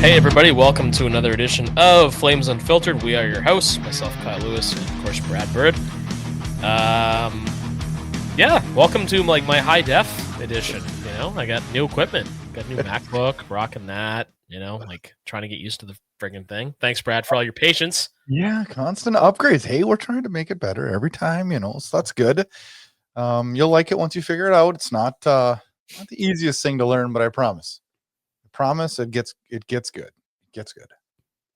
Hey everybody, welcome to another edition of Flames Unfiltered. We are your hosts, myself, Kyle Lewis, and of course Brad Burud. Welcome to my high def edition. I got new equipment, got new MacBook, rocking that. Trying to get used to the friggin' thing. Thanks, Brad, for all your patience. Yeah, constant upgrades. Hey, we're trying to make it better every time, so that's good. You'll like it once you figure it out. It's not the easiest thing to learn, but I promise. It gets good. It gets good.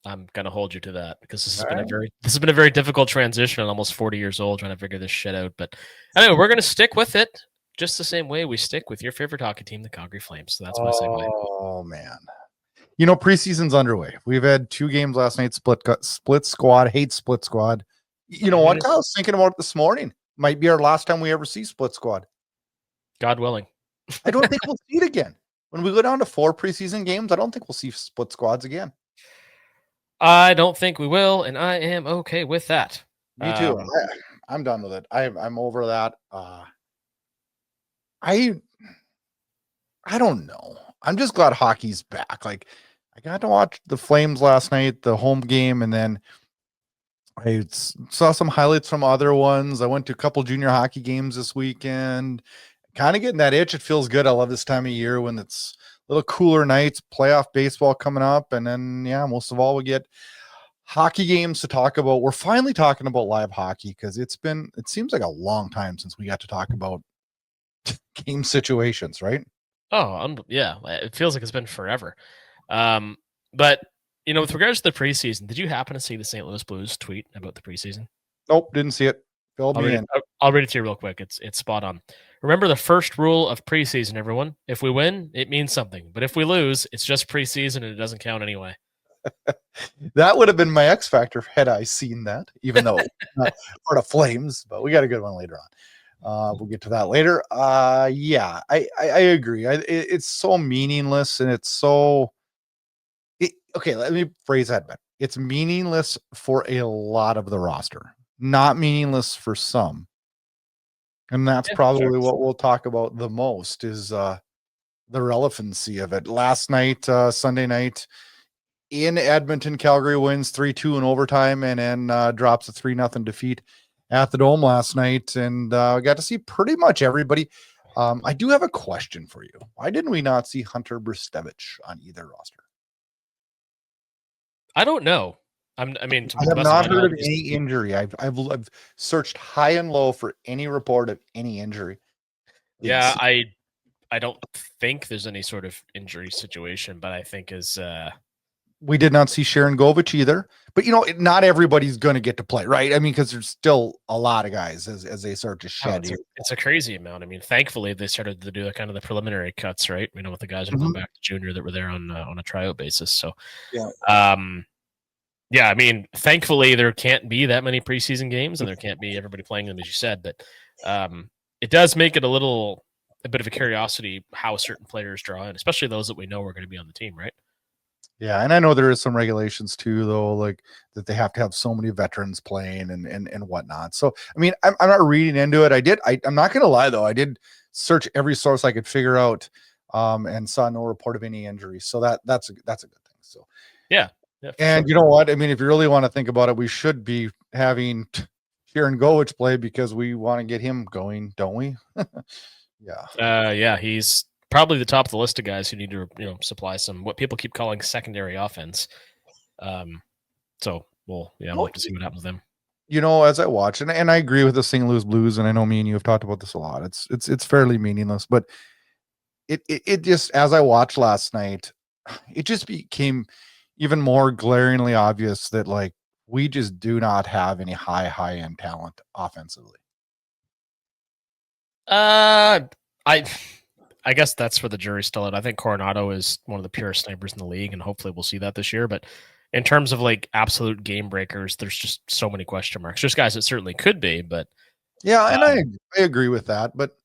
I'm gonna hold you to that because this has been a very difficult transition. I'm almost 40 years old trying to figure this shit out. But anyway, we're gonna stick with it just the same way we stick with your favorite hockey team, the Calgary Flames. So that's my segue. Oh man. Preseason's underway. We've had 2 games last night, split squad, hate split squad. You know what? I was thinking about it this morning. Might be our last time we ever see split squad. God willing. I don't think we'll see it again. When we go down to 4 preseason games, I don't think we'll see split squads again. I don't think we will, and I am okay with that. Me too. I'm done with it. I'm over that. I don't know. I'm just glad hockey's back. I got to watch the Flames last night, the home game, and then I saw some highlights from other ones. I went to a couple junior hockey games this weekend. Kind of getting that itch. It feels good. I love this time of year when it's a little cooler nights, playoff baseball coming up. And then, most of all, we get hockey games to talk about. We're finally talking about live hockey because it seems like a long time since we got to talk about game situations, right? Oh, yeah. It feels like it's been forever. But, with regards to the preseason, did you happen to see the St. Louis Blues tweet about the preseason? Nope, didn't see it. I'll read it to you real quick. It's spot on. Remember the first rule of preseason, everyone. If we win, it means something. But if we lose, it's just preseason and it doesn't count anyway. That would have been my X factor had I seen that, even though not for the Flames, but we got a good one later on. We'll get to that later. I agree. It's so meaningless and it's so okay, let me phrase that better. It's meaningless for a lot of the roster, not meaningless for some. And that's probably what we'll talk about the most is the relevancy of it. Last night, Sunday night in Edmonton, Calgary wins 3-2 in overtime and then drops a 3-0 defeat at the Dome last night. And got to see pretty much everybody. I do have a question for you. Why didn't we not see Hunter Brstevich on either roster? I don't know. I have not heard of any injury. I've searched high and low for any report of any injury. Yeah, I don't think there's any sort of injury situation, but I think we did not see Sharon Govich either. But not everybody's going to get to play, right? Because there's still a lot of guys as they start to shed. It's a crazy amount. Thankfully they started to do kind of the preliminary cuts, right? With the guys who are going back to junior that were there on a tryout basis. So yeah. Thankfully there can't be that many preseason games and there can't be everybody playing them, as you said, but it does make it a bit of a curiosity how certain players draw in, especially those that we know are going to be on the team, right? Yeah, and I know there is some regulations too, though, like that they have to have so many veterans playing and whatnot. So, I'm not reading into it. I'm not going to lie, though. I did search every source I could figure out and saw no report of any injuries. So that's a good thing. So, yeah. And you know what? If you really want to think about it, we should be having Sharon Govich play because we want to get him going, don't we? Yeah. He's probably the top of the list of guys who need to, supply some what people keep calling secondary offense. So we'll like to see what happens with them. As I watch, and I agree with the St. Louis Blues, and I know me and you have talked about this a lot. It's fairly meaningless, but it just, as I watched last night, it just became even more glaringly obvious that we just do not have any high end talent offensively. I guess that's for the jury still out. I think Coronado is one of the purest snipers in the league, and hopefully we'll see that this year. But in terms of absolute game breakers, there's just so many question marks. There's guys that certainly could be, but yeah, and I agree with that. But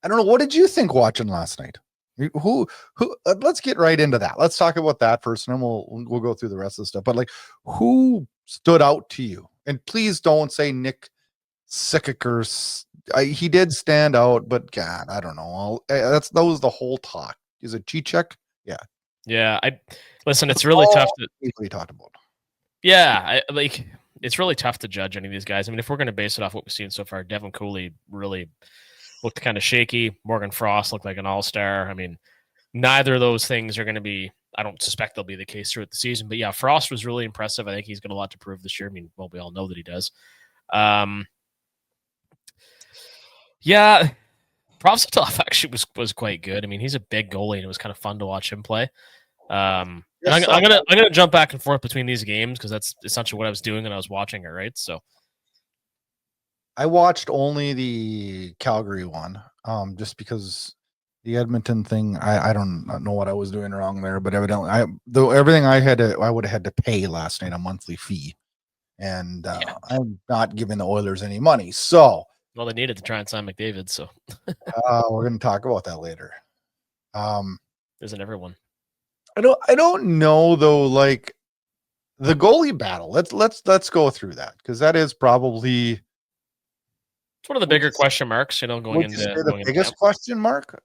I don't know. What did you think watching last night? Who? Let's get right into that. Let's talk about that first, and then we'll go through the rest of the stuff. But who stood out to you? And please don't say Nick Sickakers. He did stand out, but God, I don't know. That was the whole talk. Is it G-check? Yeah. Yeah, listen. It's really tough to. We talked about. Yeah, it's really tough to judge any of these guys. I mean, if we're going to base it off what we've seen so far, Devin Cooley really looked kind of shaky. Morgan Frost looked like an all-star. I mean, neither of those things are going to be. I don't suspect they'll be the case throughout the season. But yeah, Frost was really impressive. I think he's got a lot to prove this year. I mean, well, we all know that he does. Yeah, Profsatov actually was quite good. I mean, he's a big goalie, and it was kind of fun to watch him play. And I'm gonna jump back and forth between these games because that's essentially what I was doing when I was watching it, right? So I watched only the Calgary one, just because the Edmonton thing. I don't know what I was doing wrong there, but evidently, everything I would have had to pay last night, a monthly fee, and I'm not giving the Oilers any money. So, well, they needed to try and sign McDavid. So we're going to talk about that later. Isn't everyone? I don't know though. Like the goalie battle. Let's go through that because that is probably. It's one of the bigger question marks, going into the biggest question mark.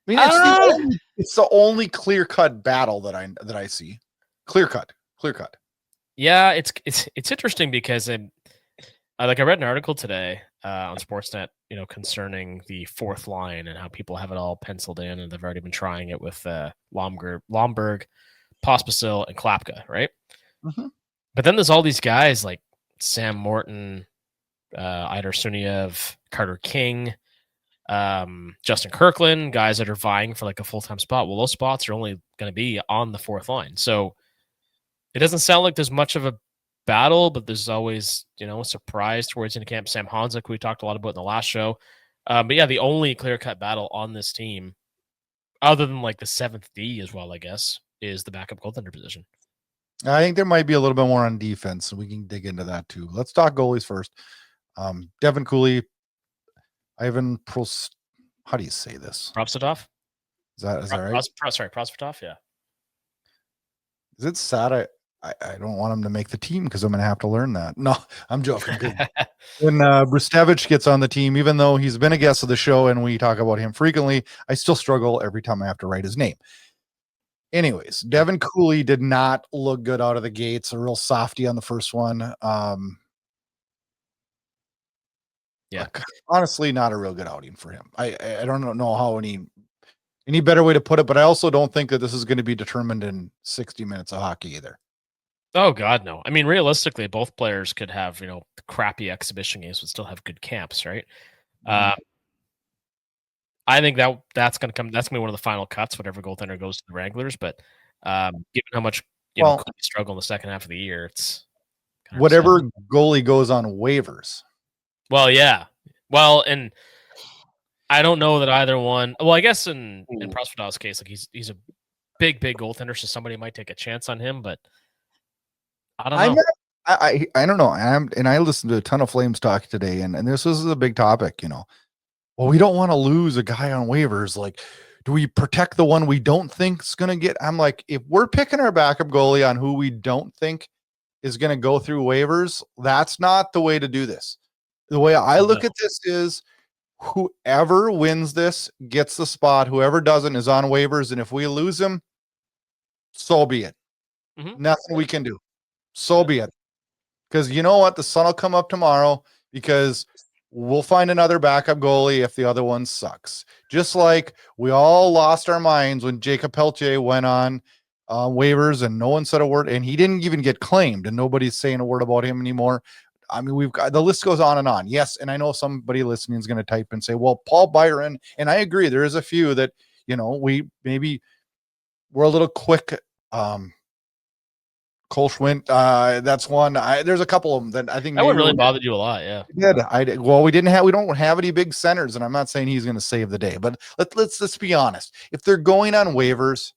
I mean, it's the only clear-cut battle that I see. Clear cut. Yeah, it's interesting because I read an article today on Sportsnet, concerning the fourth line and how people have it all penciled in, and they've already been trying it with Lomberg, Pospisil, and Klapka, right? Mm-hmm. But then there's all these guys like Sam Morton, Idar Suniev, Carter King, Justin Kirkland, guys that are vying for like a full-time spot. Well, those spots are only going to be on the fourth line. So it doesn't sound like there's much of a battle, but there's always, a surprise towards the end of camp. Sam Honzek, who we talked a lot about in the last show. But yeah, the only clear-cut battle on this team, other than like the 7th D as well, I guess, is the backup goaltender position. I think there might be a little bit more on defense, so we can dig into that too. Let's talk goalies first. Devin Cooley, Ivan how do you say this? Profsatov? Is that right? Sorry, Profsatov, yeah. Is it sad? I don't want him to make the team because I'm going to have to learn that. No, I'm joking. When Brustevich gets on the team, even though he's been a guest of the show and we talk about him frequently, I still struggle every time I have to write his name. Anyways, Devin Cooley did not look good out of the gates. A real softy on the first one. Yeah, honestly, not a real good outing for him. I don't know how any better way to put it, but I also don't think that this is going to be determined in 60 minutes of hockey either. Oh God, no. I mean, realistically, both players could have, crappy exhibition games, but still have good camps, right? Mm-hmm. I think that's going to come. That's going to be one of the final cuts, whatever goaltender goes to the Wranglers. But given how much could struggle in the second half of the year, it's whatever goalie goes on waivers. Well, yeah. Well, and I don't know that either one. Well, I guess in Prosvedov's case, like he's a big goaltender, so somebody might take a chance on him. But I don't know. I don't know. I listened to a ton of Flames talk today, and this is a big topic. Well, we don't want to lose a guy on waivers. Like, do we protect the one we don't think is going to get? I'm like, if we're picking our backup goalie on who we don't think is going to go through waivers, that's not the way to do this. The way I look at this is whoever wins this gets the spot. Whoever doesn't is on waivers. And if we lose him, so be it. Mm-hmm. Nothing we can do. So be it. Because you know what? The sun will come up tomorrow because we'll find another backup goalie if the other one sucks. Just like we all lost our minds when Jacob Peltier went on waivers and no one said a word, and he didn't even get claimed, and nobody's saying a word about him anymore. I mean, we've got the list goes on and on. Yes, and I know somebody listening is going to type and say, "Well, Paul Byron," and I agree. There is a few that we're a little quick. Cole Schwint, that's one. There's a couple of them that I think that one really bothered you a lot. Yeah, it did. Well, we don't have any big centers, and I'm not saying he's going to save the day, but let's be honest. If they're going on waivers,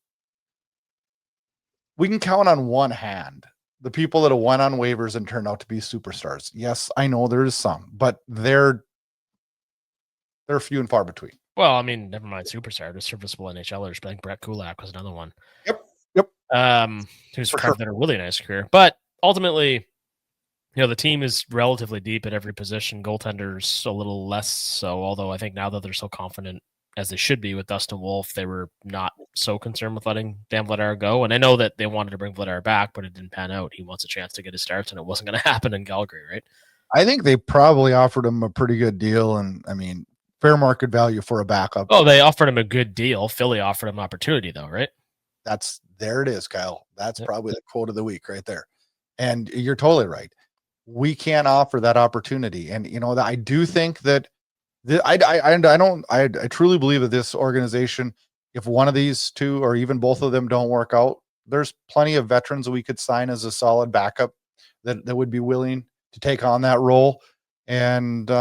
we can count on one hand the people that have went on waivers and turned out to be superstars. Yes, I know there's some, but they're few and far between. Well, I mean, never mind superstar, there's serviceable NHLers, but I think Brett Kulak was another one. Yep. Who's carved out a really nice career. But ultimately, the team is relatively deep at every position. Goaltenders a little less so, although I think now that they're so confident as they should be with Dustin Wolf. They were not so concerned with letting Dan Vladar go. And I know that they wanted to bring Vladar back, but it didn't pan out. He wants a chance to get his starts, and it wasn't going to happen in Calgary, right? I think they probably offered him a pretty good deal. And I mean, fair market value for a backup. Oh, they offered him a good deal. Philly offered him opportunity, though, right? There it is, Kyle. That's probably the quote of the week right there. And you're totally right. We can't offer that opportunity. And, I do think that I truly believe that this organization, if one of these two or even both of them don't work out, there's plenty of veterans we could sign as a solid backup that would be willing to take on that role. And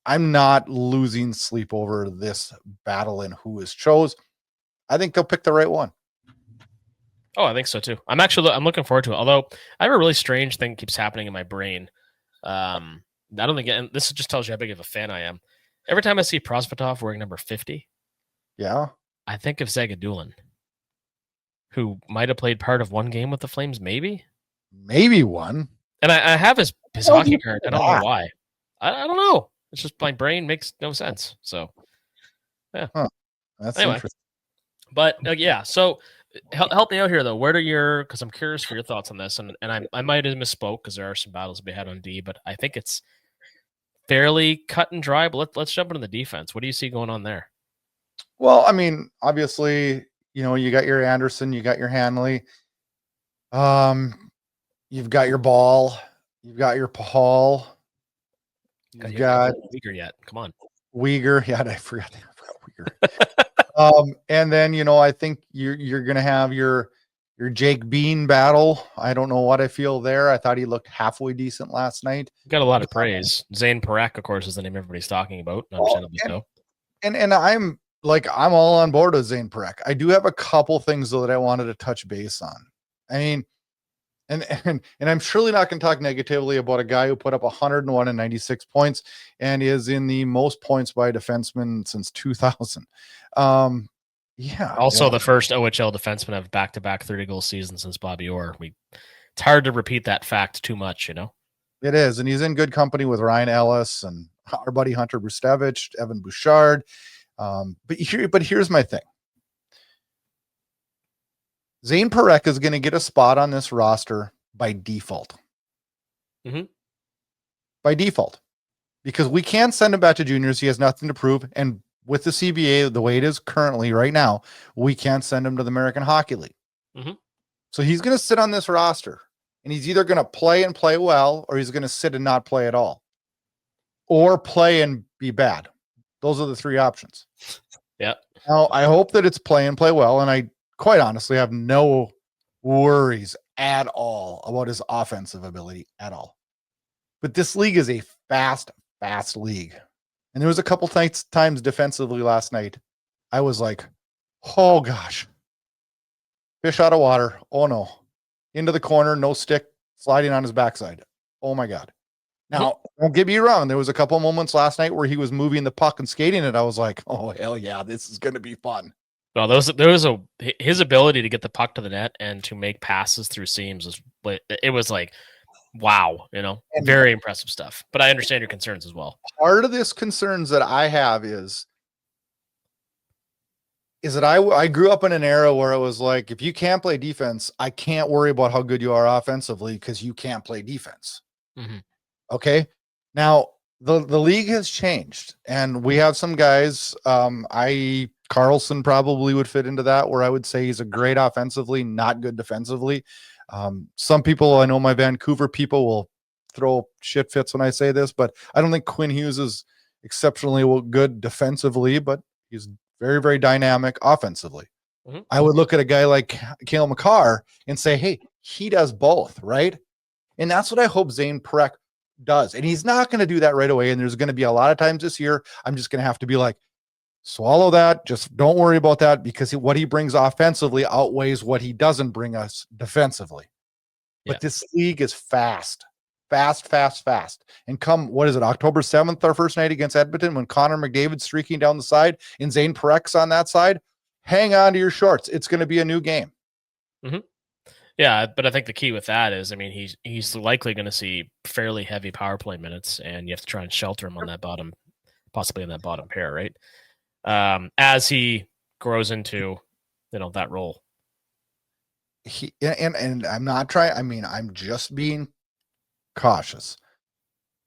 I'm not losing sleep over this battle and who is chose. I think they'll pick the right one. Oh, I think so too. I'm looking forward to it. Although I have a really strange thing keeps happening in my brain. I don't think, and this just tells you how big of a fan I am. Every time I see Prosvetov wearing number 50, yeah, I think of Zagadulin, who might have played part of one game with the Flames, maybe one. And I have his hockey card. I don't know why. I don't know. It's just my brain makes no sense. So, yeah. Huh. That's anyway. Interesting. But yeah, so help me out here though. Because I'm curious for your thoughts on this, and I might have misspoke because there are some battles to be had on D, but I think it's fairly cut and dry. But let's jump into the defense. What do you see going on there? Well, I mean, obviously, you got your Anderson, you got your Hanley, you've got your Ball, you've got your Paul, you've got Uyghur yet. Come on, Uyghur. Yeah, I forgot Uyghur. And then I think you're gonna have your Jake Bean battle. I don't know what I feel there. I thought he looked halfway decent last night. Got a lot of praise. Zane Parekh, of course, is the name everybody's talking about. Understandably so. And I'm all on board with Zane Parekh. I do have a couple things though that I wanted to touch base on. I mean, and I'm surely not going to talk negatively about a guy who put up 101 and 96 points and is in the most points by a defenseman since 2000. Yeah. Also, the first OHL defenseman of back-to-back 30-goal season since Bobby Orr. It's hard to repeat that fact too much, It is, and he's in good company with Ryan Ellis and our buddy Hunter Brustevich, Evan Bouchard. But here's my thing. Zane Parekh is going to get a spot on this roster by default. Mm-hmm. By default. Because we can't send him back to juniors. He has nothing to prove. And with the CBA, the way it is currently right now, we can't send him to the American Hockey League. Mm-hmm. So he's going to sit on this roster. And he's either going to play and play well, or he's going to sit and not play at all. Or play and be bad. Those are the three options. Yeah. Now, I hope that it's play and play well. And I quite honestly have no worries at all about his offensive ability at all. But this league is a fast league. And there was a couple times defensively last night. I was like, oh gosh. Fish out of water. Oh no. Into the corner, no stick, sliding on his backside. Oh my God. Now, don't get me wrong. There was a couple moments last night where he was moving the puck and skating it. I was like, oh, hell yeah, this is going to be fun. Well, his ability to get the puck to the net and to make passes through seams was like, wow, very impressive stuff. But I understand your concerns as well. Part of this concerns that I have is that I grew up in an era where it was like, if you can't play defense, I can't worry about how good you are offensively because you can't play defense. Mm-hmm. Okay. Now the league has changed and we have some guys, Carlson probably would fit into that, where I would say he's a great offensively, not good defensively. Some people, I know my Vancouver people will throw shit fits when I say this, but I don't think Quinn Hughes is exceptionally good defensively, but he's very, very dynamic offensively. Mm-hmm. I would look at a guy like Cale Makar and say, hey, he does both, right? And that's what I hope Zane Parekh does. And he's not going to do that right away. And there's going to be a lot of times this year, I'm just going to have to be like, swallow that. Just don't worry about that, because what he brings offensively outweighs what he doesn't bring us defensively. Yeah. But this league is fast. And come, what is it, October 7th, our first night against Edmonton, when Connor McDavid's streaking down the side and Zane Parex's on that side, hang on to your shorts. It's going to be a new game. Mm-hmm. Yeah, but I think the key with that is, I mean, he's likely going to see fairly heavy power play minutes, and you have to try and shelter him on that bottom, possibly in that bottom pair, right? as he grows into, that role. And I'm not trying. I mean, I'm just being cautious.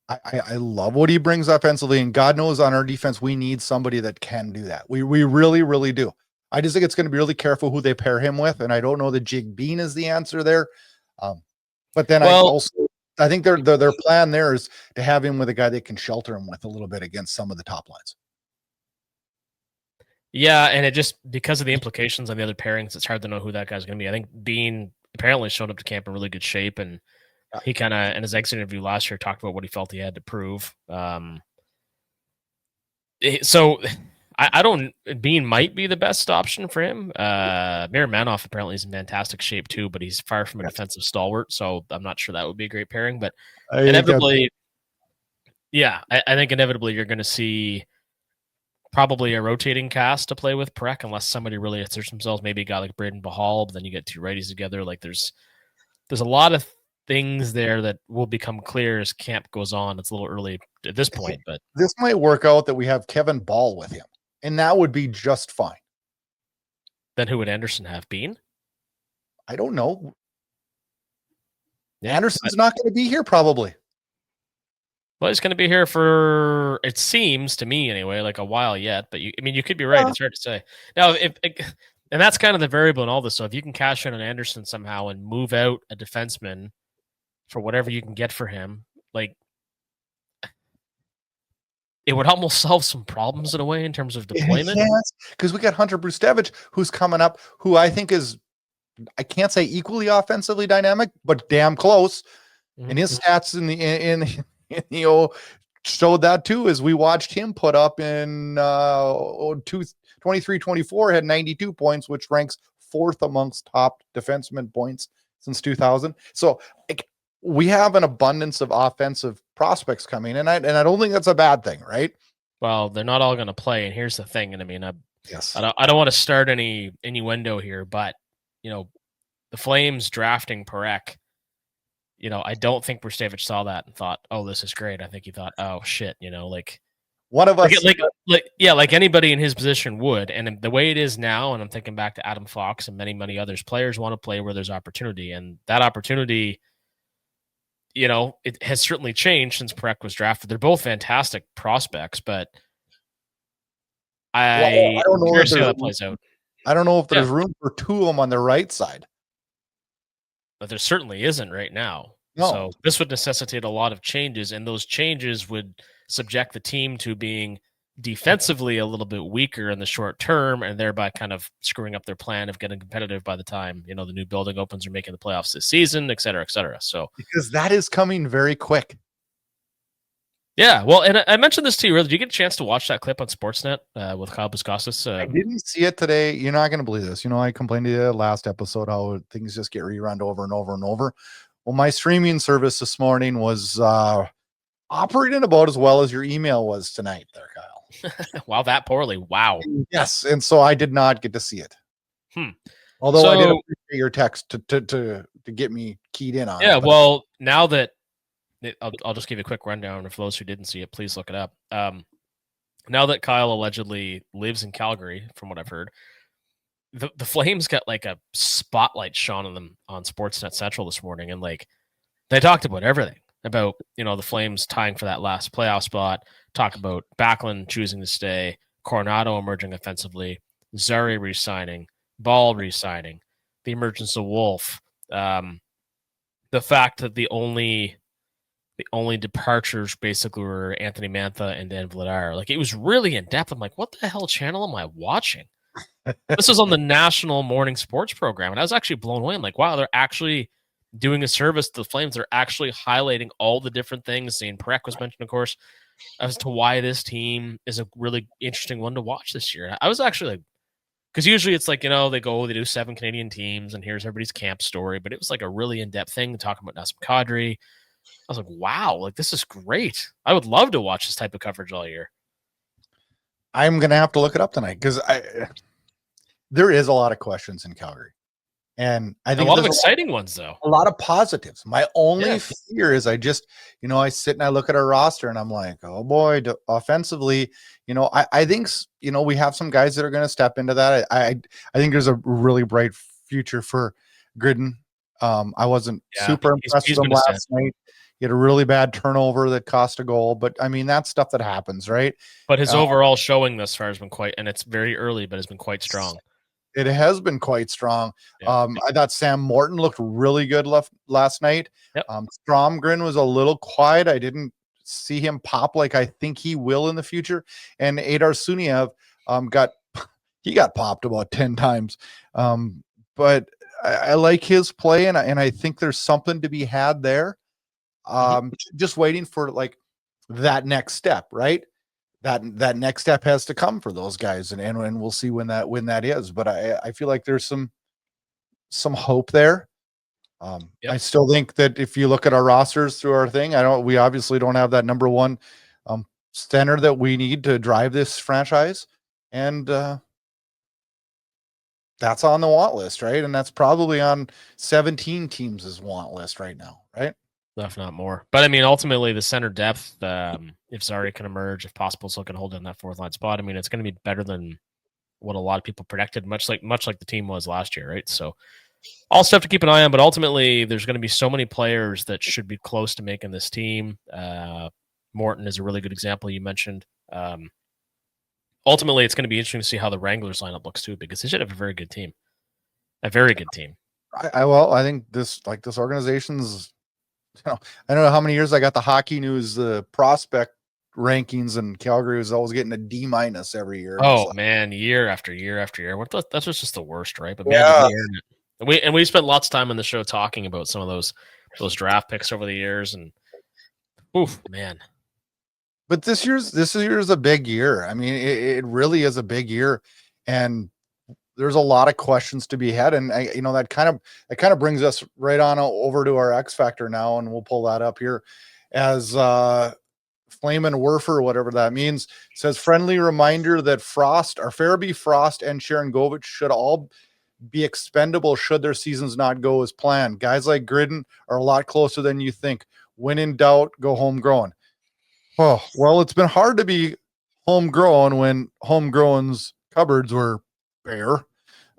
I love what he brings offensively, and God knows on our defense we need somebody that can do that. We really, really do. I just think it's going to be really careful who they pair him with, and I don't know that Jake Bean is the answer there. But then I think their plan there is to have him with a guy that can shelter him with a little bit against some of the top lines. Yeah, and it just, because of the implications on the other pairings, it's hard to know who that guy's going to be. I think Bean apparently showed up to camp in really good shape, and he kind of, in his exit interview last year, talked about what he felt he had to prove. So I don't. Bean might be the best option for him. Miramanoff apparently is in fantastic shape too, but he's far from a defensive stalwart, so I'm not sure that would be a great pairing. But inevitably, I think inevitably you're going to see probably a rotating cast to play with Parekh, unless somebody really asserts themselves. Maybe a guy like Braden Bahal, but then you get two righties together. Like there's a lot of things there that will become clear as camp goes on. It's a little early at this point, but this might work out that we have Kevin Ball with him, and that would be just fine. Then who would Anderson have? Bean? I don't know. Anderson's not going to be here probably. Well, he's going to be here for, it seems to me anyway, like a while yet. But you could be right. It's hard to say. Now, and that's kind of the variable in all this. So if you can cash in on Anderson somehow and move out a defenseman for whatever you can get for him, like, it would almost solve some problems in a way in terms of deployment. Yes, because we got Hunter Brustevich, who's coming up, who I think is, I can't say equally offensively dynamic, but damn close. Mm-hmm. And his stats showed that too, as we watched him put up in 23-24, had 92 points, which ranks fourth amongst top defenseman points since 2000. So we have an abundance of offensive prospects coming, and I don't think that's a bad thing, right? Well, they're not all going to play, and here's the thing. And I mean, I don't want to start any innuendo here, but the Flames drafting Parekh, I don't think Brustevich saw that and thought, "Oh, this is great." I think he thought, "Oh shit," like one of us, like anybody in his position would. And the way it is now, and I'm thinking back to Adam Fox and many others, players want to play where there's opportunity, and that opportunity, it has certainly changed since Parekh was drafted. They're both fantastic prospects, but I don't know how that plays out. I don't know if there's room for two of them on the right side. But there certainly isn't right now. No. So this would necessitate a lot of changes, and those changes would subject the team to being defensively a little bit weaker in the short term, and thereby kind of screwing up their plan of getting competitive by the time, the new building opens or making the playoffs this season, et cetera, et cetera. So because that is coming very quick. Yeah, well, and I mentioned this to you earlier. Did you get a chance to watch that clip on Sportsnet with Kyle Buskauskas? I didn't see it today. You're not going to believe this. I complained to you last episode how things just get rerun over and over and over. Well, my streaming service this morning was operating about as well as your email was tonight there, Kyle. Wow, that poorly. Wow. Yes, and so I did not get to see it. Although I did appreciate your text to get me keyed in on it. Yeah, well, now that I'll just give you a quick rundown. For those who didn't see it, please look it up. Now that Kyle allegedly lives in Calgary, from what I've heard, the Flames got like a spotlight shone on them on Sportsnet Central this morning, and they talked about everything about the Flames tying for that last playoff spot. Talk about Backlund choosing to stay, Coronado emerging offensively, Zari re-signing, Ball re-signing, the emergence of Wolf, the fact that the only departures basically were Anthony Mantha and Dan Vladar. It was really in depth. I'm like, what the hell channel am I watching? This was on the national morning sports program, and I was actually blown away. I'm like, wow, they're actually doing a service to the Flames. They're actually highlighting all the different things. And Parekh was mentioned, of course, as to why this team is a really interesting one to watch this year. I was actually because usually it's they do 7 Canadian teams, and here's everybody's camp story. But it was a really in-depth thing talking about Nazem Kadri. I was like, wow, this is great. I would love to watch this type of coverage all year. I'm going to have to look it up tonight because there is a lot of questions in Calgary. And I A think lot of there's exciting ones, though. a lot of positives. My only Yeah. fear is I just, I sit and I look at our roster and I'm like, oh boy, offensively, I think, we have some guys that are going to step into that. I think there's a really bright future for Gridden. I wasn't Yeah, super impressed he's with him been a stud. last night. He had a really bad turnover that cost a goal, but I mean, that's stuff that happens, right? But his Uh, overall showing thus far has been quite, and it's very early, but has been quite strong. It has been quite strong. Yeah. I thought Sam Morton looked really good last night. Yep. Stromgren was a little quiet. I didn't see him pop like I think he will in the future. And Adar Suniev got popped about 10 times. But I like his play, and I think there's something to be had there. Just waiting for like that next step, right? That next step has to come for those guys, and we'll see when that is. But I feel like there's some hope there. Yep. I still think that if you look at our rosters through our thing, we obviously don't have that number one center that we need to drive this franchise, and that's on the want list, right? And that's probably on 17 teams' want list right now, right? If not more. But I mean, ultimately, the center depth, if Zari can emerge, if possible, so can hold in that fourth line spot. I mean, it's going to be better than what a lot of people predicted, much like the team was last year, right? So, all stuff to keep an eye on. But ultimately, there's going to be so many players that should be close to making this team. Morton is a really good example you mentioned. Ultimately, it's going to be interesting to see how the Wranglers lineup looks too, because they should have a very good team. A very good team. I think this organization's. I don't know how many years I got the Hockey News prospect rankings, and Calgary was always getting a D- every year. Oh man, year after year after year. That's just the worst, right? But man, yeah, we spent lots of time on the show talking about some of those draft picks over the years, and oof, man. But this year's a big year. I mean, it really is a big year, and there's a lot of questions to be had, and that kind of brings us right on over to our X Factor now, and we'll pull that up here as Flammenwerfer, whatever that means, says friendly reminder that Farabee, Frost, and Sharon Govich should all be expendable should their seasons not go as planned. Guys like Gridden are a lot closer than you think. When in doubt, go homegrown. Oh, well, it's been hard to be homegrown when homegrown's cupboards were bare.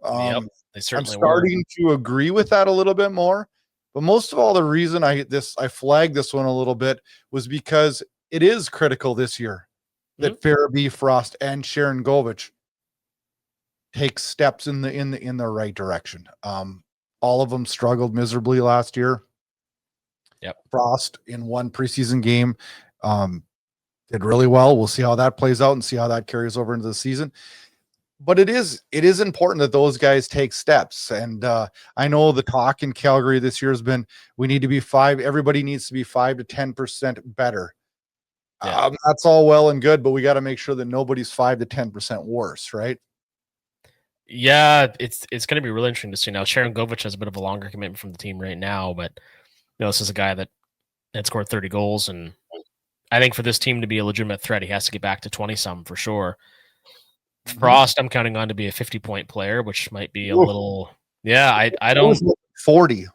Yep, they I'm certainly starting to agree with that a little bit more. But most of all, the reason I flagged this one a little bit was because it is critical this year that Farabee, Frost, and Sharon Govich take steps in the right direction. All of them struggled miserably last year. Yep. Frost in one preseason game did really well. We'll see how that plays out and see how that carries over into the season. But it is important that those guys take steps. And I know the talk in Calgary this year has been, we need to be everybody needs to be 5 to 10% better. Yeah. That's all well and good, but we got to make sure that nobody's 5 to 10% worse, right? Yeah, it's going to be really interesting to see. Now, Sharon Govich has a bit of a longer commitment from the team right now, but this is a guy that had scored 30 goals, and I think for this team to be a legitimate threat, he has to get back to 20-some for sure. Frost, I'm counting on to be a 50-point player, which might be a little. Yeah, I don't. 40.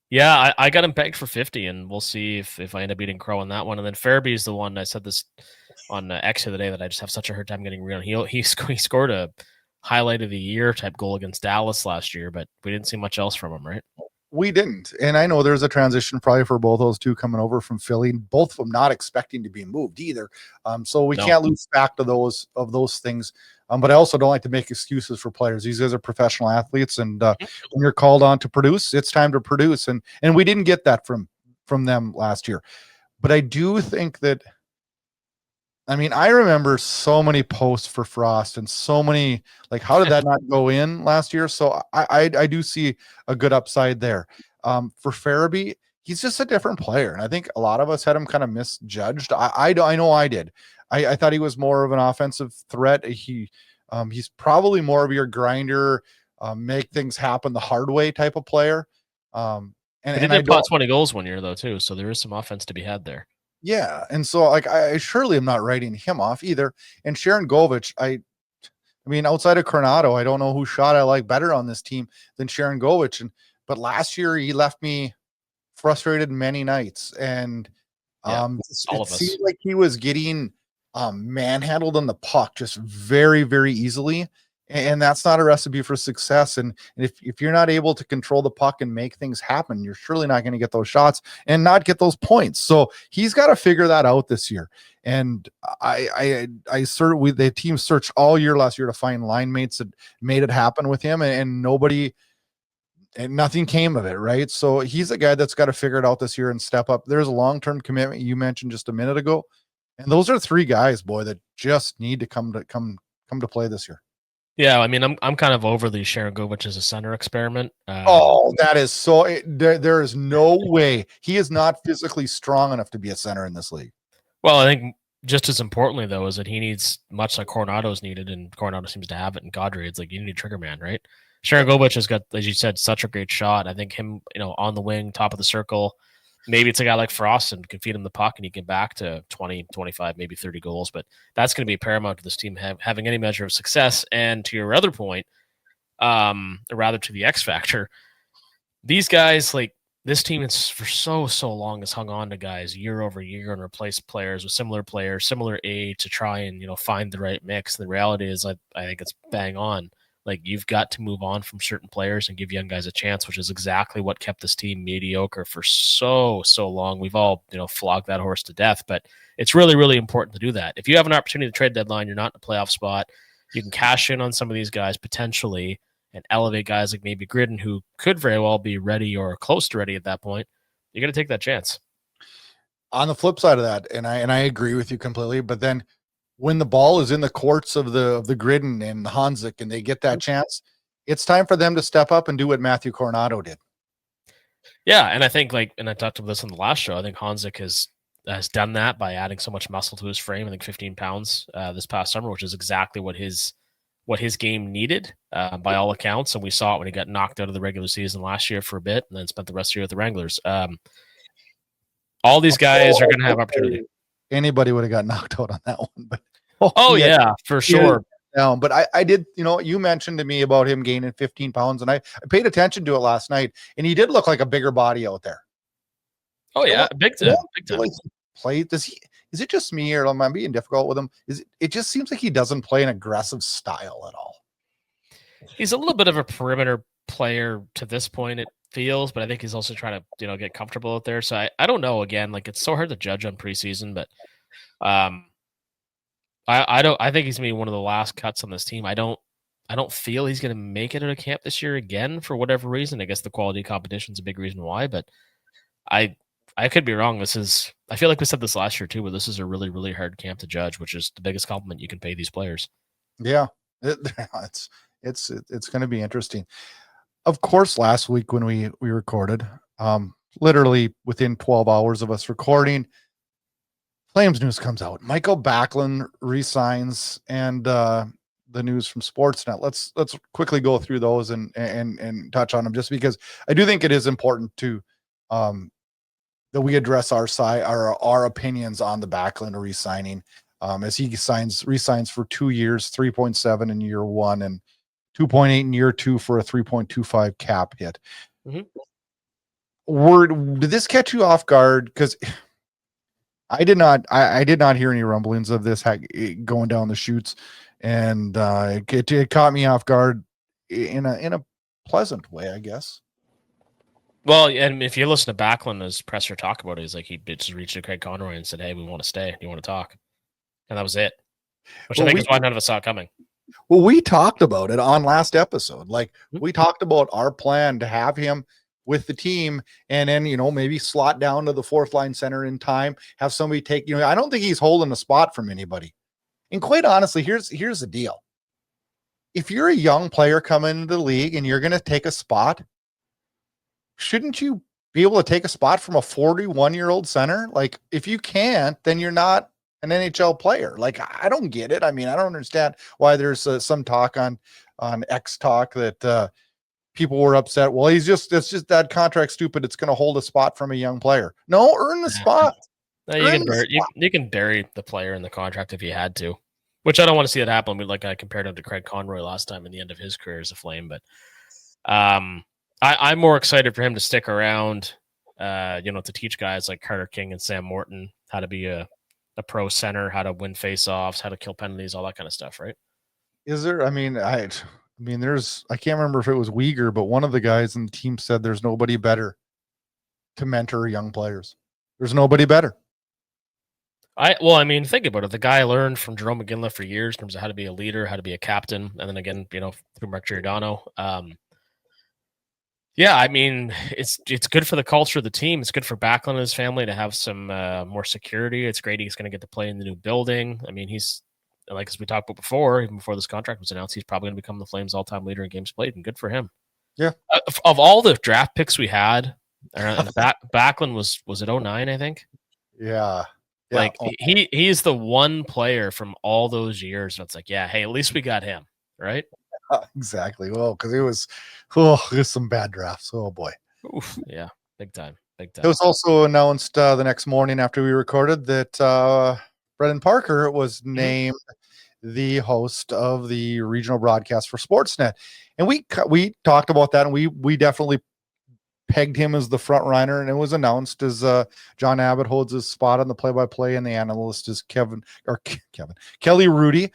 Yeah, I got him pegged for 50, and we'll see if I end up beating Crow on that one. And then Farabee is the one, I said this on X the other day, that I just have such a hard time getting real. He scored a highlight of the year type goal against Dallas last year, but we didn't see much else from him, right? We didn't. And I know there's a transition probably for both those two coming over from Philly, both of them not expecting to be moved either. So we can't lose back to those things. But I also don't like to make excuses for players. These guys are professional athletes, and when you're called on to produce, it's time to produce. And we didn't get that from them last year. But I do think that, I mean, I remember so many posts for Frost and so many, like, how did that not go in last year? So I do see a good upside there. For Farabee, he's just a different player. And I think a lot of us had him kind of misjudged. I know I did. I thought he was more of an offensive threat. He's probably more of your grinder, make things happen the hard way type of player. And he did pot 20 goals one year, though, too. So there is some offense to be had there. Yeah, and so like I surely am not writing him off either. And Sharon Govich, I mean, outside of Coronado, I don't know who shot I like better on this team than Sharon Govich. But last year he left me frustrated many nights, and Yeah, all it of us. seemed like he was getting manhandled on the puck just very, very easily. And that's not a recipe for success. And if you're not able to control the puck and make things happen, you're surely not going to get those shots and not get those points. So he's got to figure that out this year. And the team searched all year last year to find line mates that made it happen with him, and nobody and nothing came of it, right? So he's a guy that's got to figure it out this year and step up. There's a long-term commitment you mentioned just a minute ago, and those are three guys, boy, that just need to come to play this year. Yeah, I mean, I'm kind of over the Sharon Govich as a center experiment. That is so. There is no way he is not physically strong enough to be a center in this league. Well, I think just as importantly though is that he needs, much like Coronado's needed, and Coronado seems to have it in Gaudry. It's like you need a trigger man, right? Sharon Govich has got, as you said, such a great shot. I think him, on the wing, top of the circle. Maybe it's a guy like Frost and can feed him the puck and he can back to 20, 25, maybe 30 goals. But that's going to be paramount to this team having any measure of success. And to your other point, or rather to the X factor, these guys, like this team, is for so long has hung on to guys year over year and replaced players with similar age to try and find the right mix. The reality is, I think it's bang on. Like, you've got to move on from certain players and give young guys a chance, which is exactly what kept this team mediocre for so long. We've all, flogged that horse to death, but it's really, really important to do that. If you have an opportunity to trade deadline, you're not in a playoff spot, you can cash in on some of these guys potentially and elevate guys like maybe Gridden, who could very well be ready or close to ready at that point. You're going to take that chance. On the flip side of that, and I agree with you completely, but then when the ball is in the courts of the Gridden and the Hanzik and they get that chance, it's time for them to step up and do what Matthew Coronado did. Yeah, and I think, and I talked about this on the last show, I think Hanzik has done that by adding so much muscle to his frame. I think 15 pounds this past summer, which is exactly what his game needed by all accounts. And we saw it when he got knocked out of the regular season last year for a bit and then spent the rest of the year with the Wranglers. All these guys are going to have opportunity. Anybody would have got knocked out on that one, but for sure. Down. But I did, you mentioned to me about him gaining 15 pounds, and I paid attention to it last night, and he did look like a bigger body out there. Oh yeah, big time. Like is it just me, or am I being difficult with him? It just seems like he doesn't play an aggressive style at all. He's a little bit of a perimeter player to this point, it feels, but I think he's also trying to get comfortable out there. So I don't know. Again, it's so hard to judge on preseason, but I think he's gonna be one of the last cuts on this team. I don't feel he's gonna make it out of camp this year again for whatever reason. I guess the quality competition is a big reason why, but I could be wrong. I feel like we said this last year too, but this is a really, really hard camp to judge, which is the biggest compliment you can pay these players. Yeah, it's going to be interesting. Of course, last week when we recorded, literally within 12 hours of us recording, Flames news comes out. Michael Backlund resigns, and the news from Sportsnet. Let's quickly go through those and touch on them, just because I do think it is important to that we address our opinions on the Backlund resigning, as he resigns for 2 years, 3.7 in year one and 2.8 in year two for a 3.25 cap hit. Mm-hmm. Did this catch you off guard? Because I did not hear any rumblings of this going down the chutes, and it caught me off guard in a pleasant way, I guess. Well, and if you listen to Backlund, his presser talk about it, he's like, he just reached to Craig Conroy and said, "Hey, we want to stay. Do you want to talk?" And that was it. Which I think is why none of us saw it coming. Well, we talked about it on last episode. We talked about our plan to have him with the team, and then maybe slot down to the fourth line center in time, have somebody take. I don't think he's holding a spot from anybody. And quite honestly, here's the deal: if you're a young player coming into the league and you're going to take a spot, shouldn't you be able to take a spot from a 41-year-old center? If you can't, then you're not an NHL player. I don't get it. I mean, I don't understand why there's some talk on X Talk that people were upset. Well, it's just that contract stupid. It's going to hold a spot from a young player. No, earn the spot. No, you can bury the player in the contract if you had to. Which I don't want to see that happen. Like I compared him to Craig Conroy last time in the end of his career as a Flame, but I'm more excited for him to stick around. To teach guys like Carter King and Sam Morton how to be a pro center, how to win faceoffs, how to kill penalties, all that kind of stuff, right? Is there? I mean, there's. I can't remember if it was Uyghur, but one of the guys in the team said there's nobody better to mentor young players. There's nobody better. Think about it. The guy learned from Jerome McGinley for years in terms of how to be a leader, how to be a captain, and then again, through Mark Giordano. It's good for the culture of the team. It's good for Backlund and his family to have some more security. It's great he's going to get to play in the new building. I mean, he's like, as we talked about before, even before this contract was announced, he's probably going to become the Flames' all-time leader in games played, and good for him. Yeah. Of all the draft picks we had, Backlund was it 09, I think. Yeah. Like he's the one player from all those years that's like, yeah, hey, at least we got him, right? Exactly. Well, because it was some bad drafts. Oh boy. Oof, yeah, big time. It was also announced the next morning after we recorded that Brendan Parker was named the host of the regional broadcast for Sportsnet, and we talked about that, and we definitely pegged him as the front runner, and it was announced as John Abbott holds his spot on the play-by-play, and the analyst is Kelly Rudy.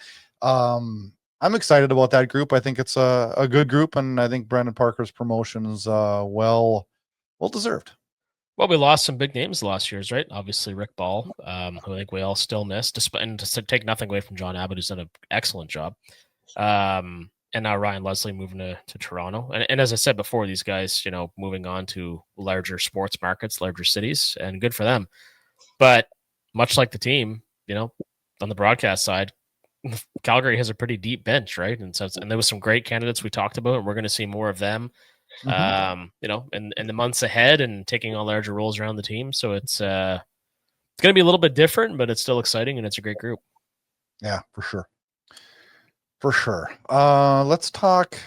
I'm excited about that group. I think it's a good group, and I think Brendan Parker's promotion is well deserved. Well, we lost some big names the last years, right? Obviously, Rick Ball, who I think we all still miss, and to take nothing away from John Abbott, who's done an excellent job. And now Ryan Leslie moving to Toronto. And as I said before, these guys, moving on to larger sports markets, larger cities, and good for them. But much like the team, on the broadcast side, Calgary has a pretty deep bench, right? And there was some great candidates we talked about, and we're going to see more of them, in the months ahead and taking on larger roles around the team. So it's going to be a little bit different, but it's still exciting, and it's a great group. Yeah, for sure. Let's talk.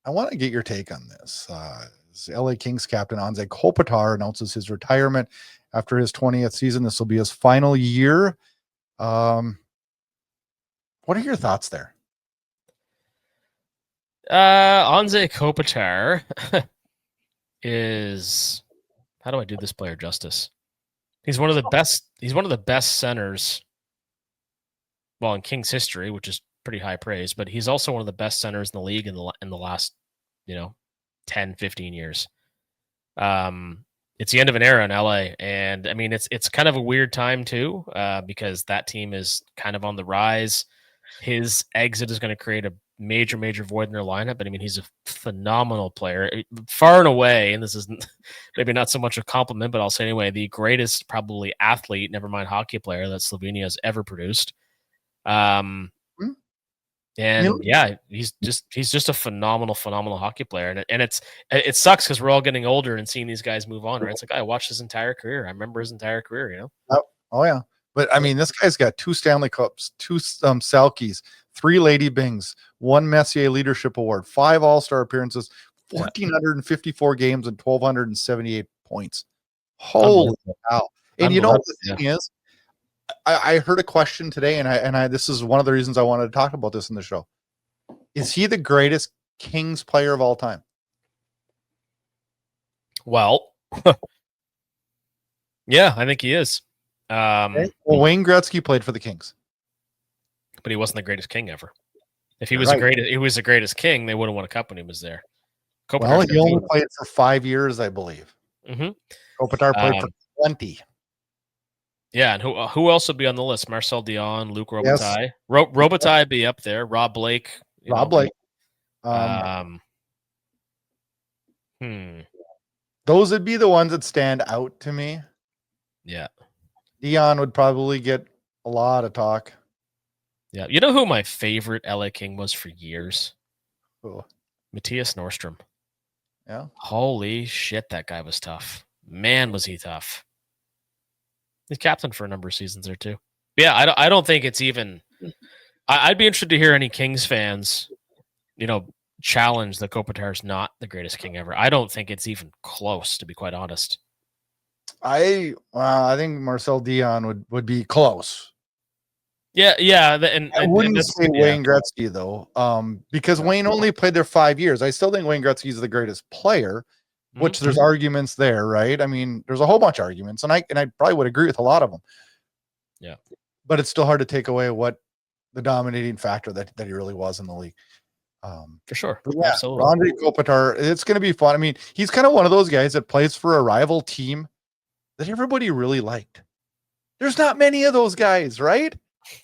I want to get your take on this. LA Kings captain Anze Kopitar announces his retirement after his 20th season. This will be his final year. What are your thoughts there? Anze Kopitar is, how do I do this player justice? He's one of the best. He's one of the best centers, well, in Kings history, which is pretty high praise, but he's also one of the best centers in the league in the last 10 15 years. It's the end of an era in LA, and I mean it's kind of a weird time too, because that team is kind of on the rise. His exit is going to create a major void in their lineup, but I mean he's a phenomenal player, far and away, and this is maybe not so much a compliment, but I'll say anyway, the greatest probably athlete, never mind hockey player, that Slovenia has ever produced. And yeah, he's just a phenomenal hockey player, and it sucks because we're all getting older and seeing these guys move on, right? It's like I watched his entire career. I remember his entire career, Oh yeah, but I mean, this guy's got 2 Stanley Cups, 2 Selkies, 3 Lady Bings, 1 Messier Leadership Award, 5 All-Star appearances, 1,454 games, and 1,278 points. Holy cow! And what the thing is, I heard a question today, and I this is one of the reasons I wanted to talk about this in the show. Is he the greatest Kings player of all time? Well, yeah, I think he is. Wayne Gretzky played for the Kings, but he wasn't the greatest King ever. If he was the greatest King, they would have won a cup when he was there. Well, he only played for 5 years, I believe. Kopitar played for 20. Yeah, and who else would be on the list? Marcel Dion, Luc Robitaille. Yes. Robitaille would be up there. Rob Blake. Blake. Those would be the ones that stand out to me. Yeah. Dion would probably get a lot of talk. Yeah. You know who my favorite LA King was for years? Who? Matthias Norstrom. Yeah. Holy shit, that guy was tough. Man, was he tough. He's captain for a number of seasons there too. But yeah, I don't think it's even. I'd be interested to hear any Kings fans, challenge that Kopitar's not the greatest King ever. I don't think it's even close, to be quite honest. I think Marcel Dion would be close. Yeah, I and wouldn't that's say yeah. Wayne Gretzky though, because No. Wayne only played there 5 years. I still think Wayne Gretzky is the greatest player, Mhm. which there's arguments there, right? I mean, there's a whole bunch of arguments, and I probably would agree with a lot of them. Yeah, But it's still hard to take away what the dominating factor that he really was in the league. for sure. But yeah, Absolutely. Andre Kopitar, it's going to be fun. I mean, he's kind of one of those guys that plays for a rival team that everybody really liked. There's not many of those guys, right? I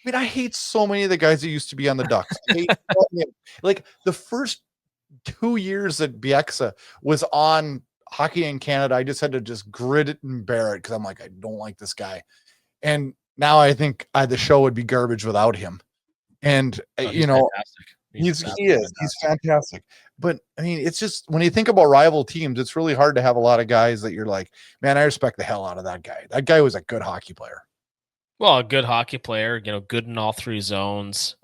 mean, I hate so many of the guys that used to be on the Ducks. I hate like the first 2 years that Bieksa was on Hockey in Canada. I just had to just grit it and bear it because I'm like, I don't like this guy. And now I think the show would be garbage without him. And Oh, he's fantastic. he's absolutely he's fantastic. fantastic. But I mean, it's just when you think about rival teams, it's really hard to have a lot of guys that you're like, man, I respect the hell out of that guy. That guy was a good hockey player. Well, a good hockey player, good in all three zones.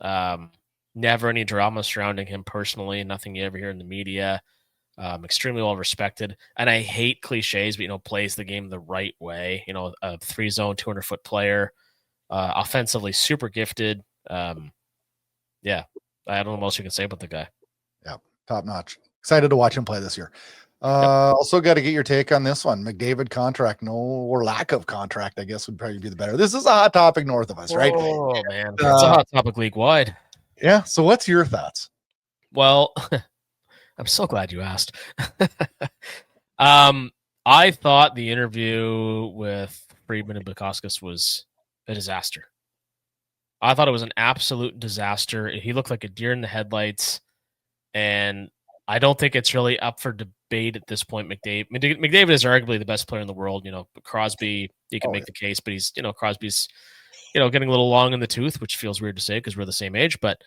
Never any drama surrounding him personally. Nothing you ever hear in the media. Extremely well respected. And I hate cliches, but plays the game the right way. A 3-zone, 200-foot player, offensively super gifted. Yeah, I don't know what else you can say about the guy. Yeah, top notch. Excited to watch him play this year. Yep. Also got to get your take on this one. McDavid contract, no, or lack of contract, I guess would probably be the better. This is a hot topic north of us, right? Oh man, it's a hot topic league wide. Yeah. So, what's your thoughts? Well, I'm so glad you asked. I thought the interview with Friedman and Bukowskis was a disaster. I thought it was an absolute disaster. He looked like a deer in the headlights, and I don't think it's really up for debate at this point. McDavid is arguably the best player in the world. Crosby, you can make the case, but he's, Crosby's, getting a little long in the tooth, which feels weird to say because we're the same age. But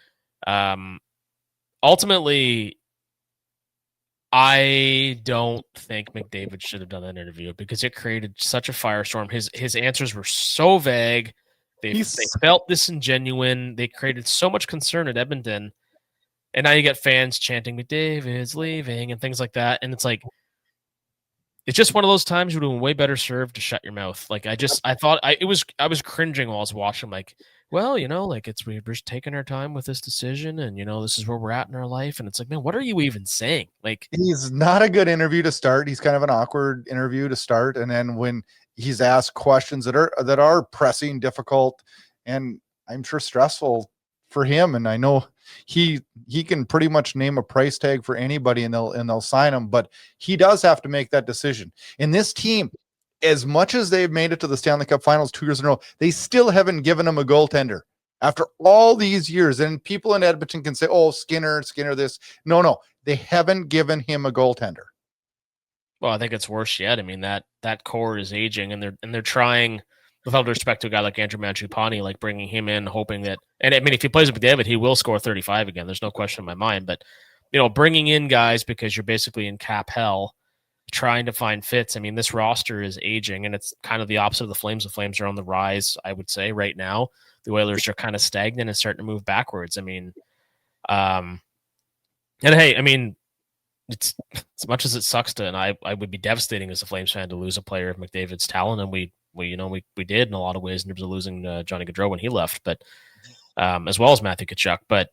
ultimately, I don't think McDavid should have done that interview because it created such a firestorm. His answers were so vague. They felt disingenuine. They created so much concern at Edmonton. And now you get fans chanting McDavid's leaving and things like that. And it's like, it's just one of those times you're doing way better served to shut your mouth. Like I was cringing while I was watching, like, well, we're just taking our time with this decision and this is where we're at in our life. And it's like, man, what are you even saying? Like, he's not a good interview to start. He's kind of an awkward interview to start. And then when he's asked questions that are pressing, difficult, and I'm sure stressful for him. And I know he can pretty much name a price tag for anybody and they'll sign him, but he does have to make that decision. And this team, as much as they've made it to the Stanley Cup Finals 2 years in a row, they still haven't given him a goaltender after all these years. And people in Edmonton can say, oh, Skinner this. No, they haven't given him a goaltender. Well, I think it's worse yet. I mean, that core is aging, and they're trying, with all due respect to a guy like Andrew Mangiapane, like bringing him in, hoping that, and I mean, if he plays with McDavid, he will score 35 again. There's no question in my mind. But bringing in guys because you're basically in cap hell, trying to find fits. I mean, this roster is aging, and it's kind of the opposite of the Flames. The Flames are on the rise, I would say, right now. The Oilers are kind of stagnant and starting to move backwards. I mean, and hey, I mean, it's as much as it sucks to, and I would be devastating as a Flames fan to lose a player of McDavid's talent, and we did in a lot of ways in terms of losing Johnny Gaudreau when he left, but as well as Matthew Tkachuk. But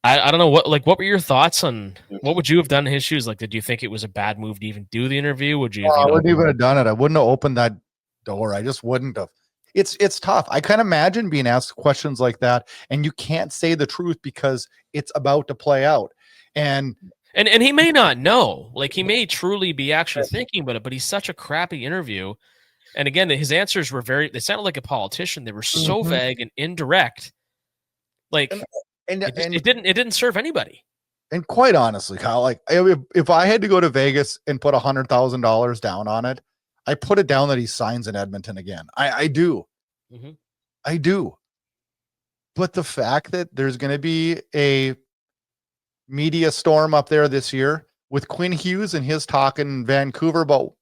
I don't know what were your thoughts on what would you have done in his shoes? Like, did you think it was a bad move to even do the interview? Would you? I wouldn't even have done it. I wouldn't have opened that door. I just wouldn't have. It's tough. I can't imagine being asked questions like that, and you can't say the truth because it's about to play out. And he may not know. Like, he may truly be actually thinking about it, but he's such a crappy interview. And again, his answers were they sounded like a politician. They were so vague and indirect. Like, it didn't serve anybody. And quite honestly, Kyle, like if I had to go to Vegas and put $100,000 down on it, I put it down that he signs in Edmonton again. I do. Mm-hmm. I do. But the fact that there's going to be a media storm up there this year with Quinn Hughes and his talk in Vancouver about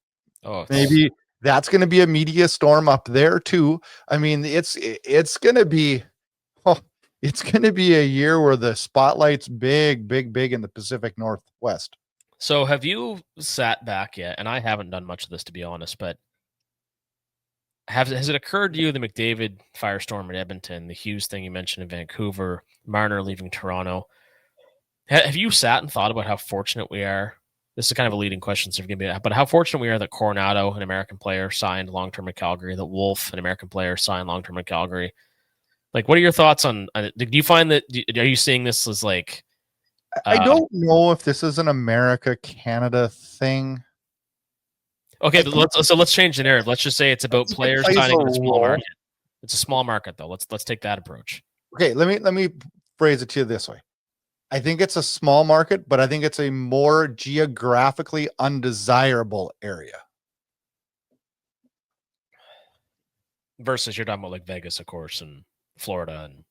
maybe that's going to be a media storm up there too. I mean, it's going to be it's going to be a year where the spotlight's big in the Pacific Northwest. So have you sat back yet? And I haven't done much of this, to be honest, but has it occurred to you the McDavid firestorm at Edmonton, the Hughes thing you mentioned in Vancouver, Marner leaving Toronto? Have you sat and thought about how fortunate we are? This is kind of a leading question, so forgive me, but how fortunate we are that Coronado, an American player, signed long-term in Calgary, that Wolf, an American player, signed long-term in Calgary. Like, what are your thoughts on? Do you find that? Are you seeing this as like? I don't know if this is an America Canada thing. Okay, but let's change the narrative. Let's just say it's about players signing in a small market. It's a small market, though. Let's take that approach. Okay, let me phrase it to you this way. I think it's a small market, but I think it's a more geographically undesirable area. Versus you're talking about like Vegas, of course, and Florida, and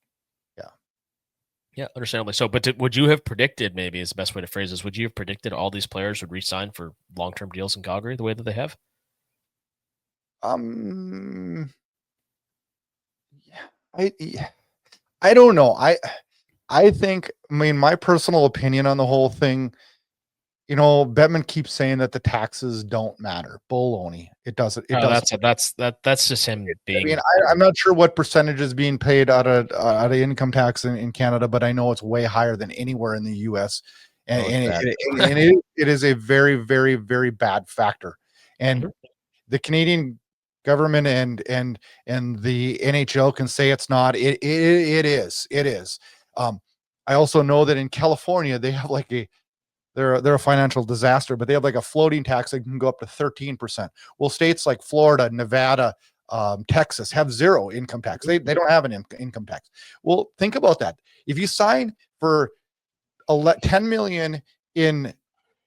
yeah, understandably so. But would you have predicted, maybe is the best way to phrase this, would you have predicted all these players would re-sign for long-term deals in Calgary the way that they have? I don't know. I think, I mean, my personal opinion on the whole thing, you know, Bettman keeps saying that the taxes don't matter. Baloney. It doesn't. It doesn't. That's just him being. I mean, I'm not sure what percentage is being paid out of income tax in Canada, but I know it's way higher than anywhere in the U.S. And, it is a very, very, very bad factor. And the Canadian government and the NHL can say it's not. It is. It is. I also know that in California they have like they're a financial disaster, but they have like a floating tax that can go up to 13%. Well, states like Florida, Nevada, Texas have zero income tax. They don't have an income tax. Well, think about that. If you sign for 10 million in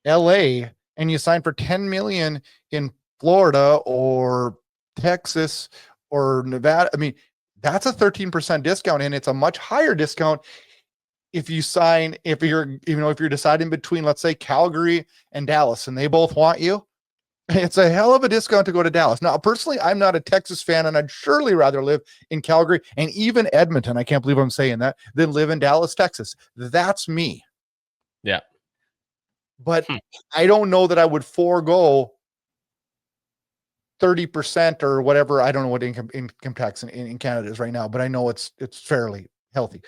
LA and you sign for 10 million in Florida or Texas or Nevada, I mean, that's a 13% discount, and it's a much higher discount if you sign, if you're deciding between, let's say, Calgary and Dallas, and they both want you. It's a hell of a discount to go to Dallas. Now, personally, I'm not a Texas fan, and I'd surely rather live in Calgary and even Edmonton. I can't believe I'm saying that, than live in Dallas, Texas. That's me. Yeah. But I don't know that I would forego 30% or whatever. I don't know what income tax in Canada is right now, but I know it's fairly healthy.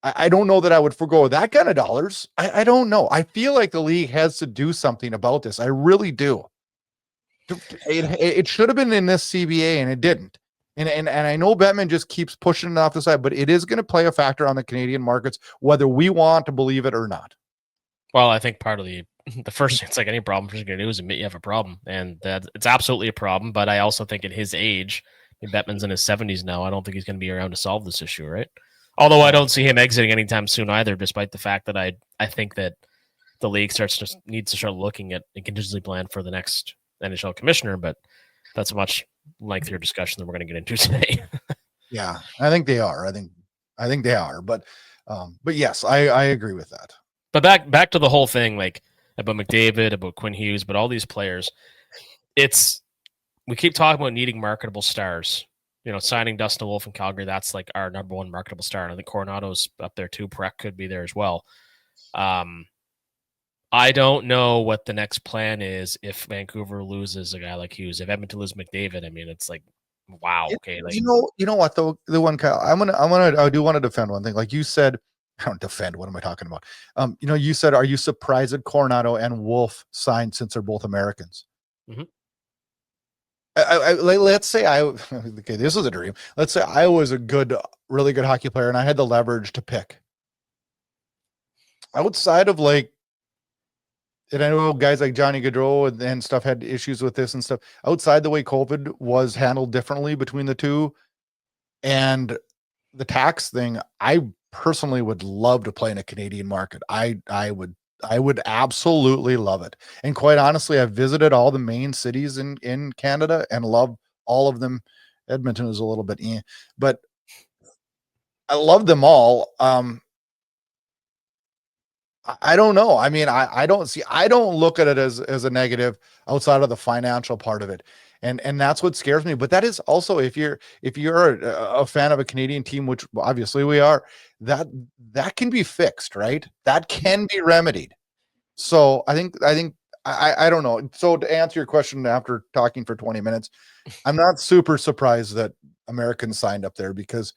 I don't know that I would forego that kind of dollars. I don't know. I feel like the league has to do something about this. I really do. It should have been in this CBA, and it didn't. And I know Bettman just keeps pushing it off the side, but it is going to play a factor on the Canadian markets, whether we want to believe it or not. Well, I think part of the first thing, it's like any problem you're going to do is admit you have a problem, and that it's absolutely a problem. But I also think at his age, Bettman's in his 70s now. I don't think he's going to be around to solve this issue, right? Although I don't see him exiting anytime soon either, despite the fact that I think that the league needs to start looking at a contingency plan for the next NHL commissioner, but that's a much lengthier discussion than we're going to get into today. Yeah, I think they are. I think they are. But yes, I agree with that. But back to the whole thing, like about McDavid, about Quinn Hughes, but all these players, we keep talking about needing marketable stars. You know, signing Dustin Wolf in Calgary, that's like our number one marketable star. And I think Coronado's up there too. Perek could be there as well. I don't know what the next plan is if Vancouver loses a guy like Hughes. If Edmonton loses McDavid, I mean, it's like, wow. Okay, like, you know what though, the one Kyle, I do want to defend one thing. Like you said, I don't defend. What am I talking about? You said, are you surprised that Coronado and Wolf signed since they're both Americans? Mm-hmm. Let's say okay, this is a dream. Let's say I was a really good hockey player and I had the leverage to pick. Outside of like, and I know guys like Johnny Gaudreau and stuff had issues with this and stuff. Outside the way COVID was handled differently between the two and the tax thing, I personally would love to play in a Canadian market. I would absolutely love it. And quite honestly, I've visited all the main cities in Canada and love all of them. Edmonton is a little bit, but I love them all. I don't know. I mean, I don't look at it as a negative outside of the financial part of it. And that's what scares me. But that is also, if you're a fan of a Canadian team, which obviously we are, that can be fixed, right? That can be remedied. So I think I don't know. So to answer your question, after talking for 20 minutes, I'm not super surprised that Americans signed up there because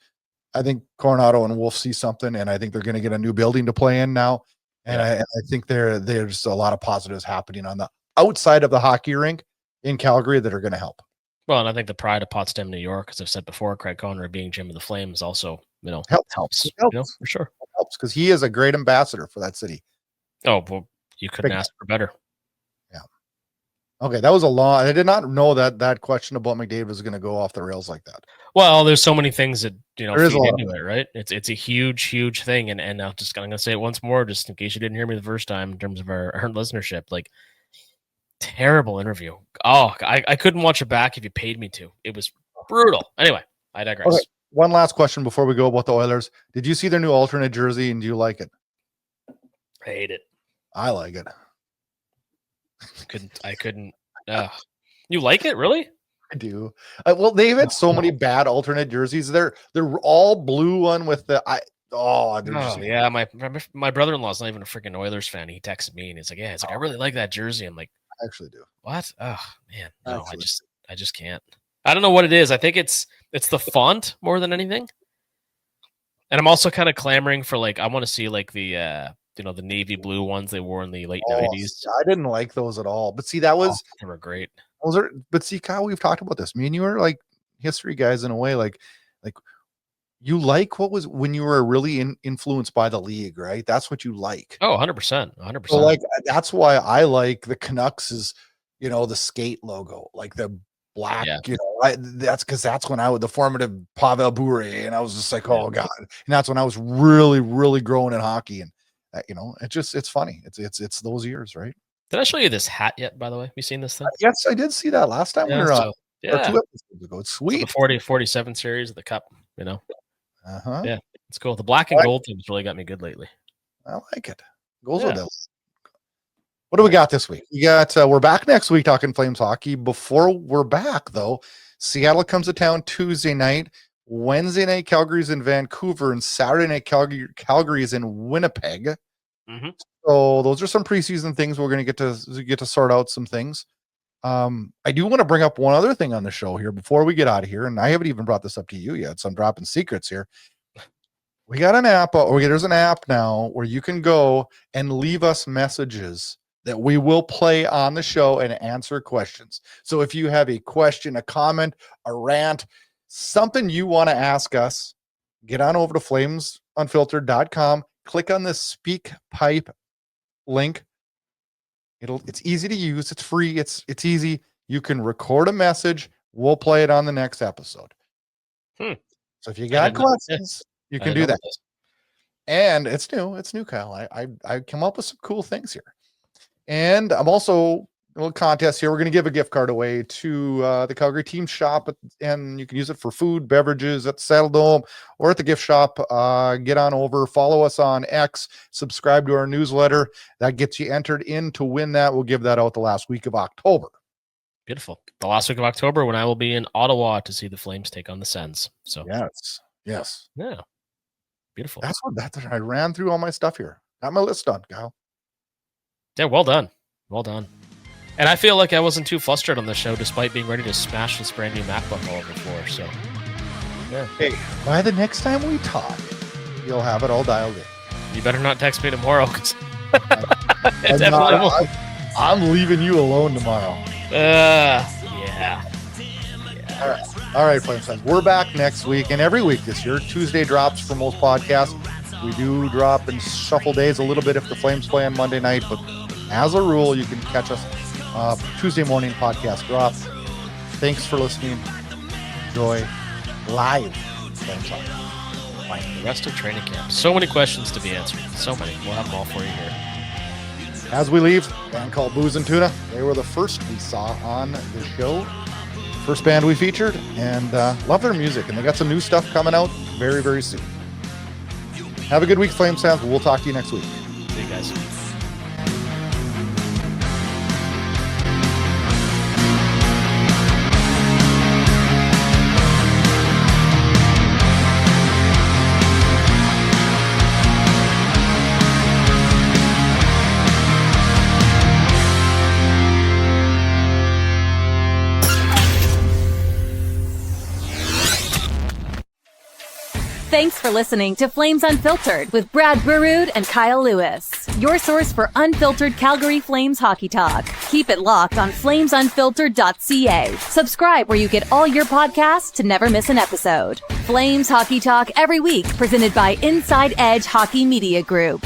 I think Coronado and Wolf see something, and I think they're going to get a new building to play in now. And I think there's a lot of positives happening on the outside of the hockey rink in Calgary that are going to help. Well, and I think the pride of Potsdam, New York, as I've said before, Craig Conroy being Jim of the Flames also, helps. For sure. It helps because he is a great ambassador for that city. Oh, well, you couldn't ask for better. Yeah. Okay, that was a long. I did not know that question about McDavid was going to go off the rails like that. Well, there's so many things that feed into it, right? It's a huge thing, and I'm going to say it once more, just in case you didn't hear me the first time, in terms of our listenership. Like, terrible interview. Oh, I couldn't watch it back if you paid me to. It was brutal. Anyway, I digress. Okay, one last question before we go about the Oilers. Did you see their new alternate jersey, and do you like it? I hate it. I like it. I couldn't. You like it, really? I do. Well, they've had so many bad alternate jerseys. They're all blue one with the yeah. My brother-in-law's not even a freaking Oilers fan. He texted me and he's like, I really like that jersey. I'm like, I actually do. What? Oh man, no, I just can't. I don't know what it is. I think it's the font more than anything. And I'm also kind of clamoring for I want to see the the navy blue ones they wore in the late 90s. I didn't like those at all. But see, they were great. But see, Kyle, we've talked about this. Me and you are like history guys in a way. Like you like what was when you were really influenced by the league, right? That's what you like. Oh, 100%. 100%. So that's why I like the Canucks is, the skate logo, like the black, that's because that's when the formative Pavel Bure, and I was just like, oh God. And that's when I was really, really growing in hockey. And it's funny. It's those years, right? Did I show you this hat yet, by the way? Have you seen this thing? Yes, I did see that last time we were on. 2 episodes ago. It's sweet. So the 47 series of the Cup, Uh-huh. Yeah, it's cool. The black and gold team's really got me good lately. I like it. Goes with it. What do we got this week? We got we're back next week talking Flames hockey. Before we're back, though, Seattle comes to town Tuesday night. Wednesday night, Calgary's in Vancouver, and Saturday night, Calgary is in Winnipeg. Mm-hmm. So those are some preseason things. We're going to get to sort out some things. I do want to bring up one other thing on the show here before we get out of here, and I haven't even brought this up to you yet, so I'm dropping secrets here. We got an app, there's an app now where you can go and leave us messages that we will play on the show and answer questions. So if you have a question, a comment, a rant, something you want to ask us, get on over to flamesunfiltered.com, click on the Speak Pipe link. It's easy to use. It's free. It's easy. You can record a message. We'll play it on the next episode. So if you got questions, you can do that. And it's new, Kyle. I come up with some cool things here. And I'm also a little contest here. We're going to give a gift card away to the Calgary Team Shop, and you can use it for food, beverages at the Saddle Dome or at the gift shop. Get on over, follow us on X, subscribe to our newsletter. That gets you entered in to win that. We'll give that out the last week of October. Beautiful. The last week of October when I will be in Ottawa to see the Flames take on the Sens. So yes. Yeah. Beautiful. That's I ran through all my stuff here. Got my list done, Kyle. Yeah, well done. Well done. And I feel like I wasn't too flustered on the show despite being ready to smash this brand new MacBook all over the floor. So, yeah. Hey, by the next time we talk, you'll have it all dialed in. You better not text me tomorrow because it definitely won't. I'm leaving you alone tomorrow. Yeah. All right, Flames fans. We're back next week and every week this year. Tuesday drops for most podcasts. We do drop in shuffle days a little bit if the Flames play on Monday night, but as a rule, you can catch us Tuesday morning podcast drop. Thanks for listening. Enjoy live Flames hockey. Bye. The rest of training camp. So many questions to be answered. So many. We'll have them all for you here. As we leave, a band called Booze and Tuna. They were the first we saw on the show. First band we featured, and love their music. And they got some new stuff coming out very, very soon. Have a good week, Flames fans. We'll talk to you next week. See you guys. Thanks for listening to Flames Unfiltered with Brad Burud and Kyle Lewis, your source for unfiltered Calgary Flames hockey talk. Keep it locked on flamesunfiltered.ca. Subscribe where you get all your podcasts to never miss an episode. Flames hockey talk every week, presented by Inside Edge Hockey Media Group.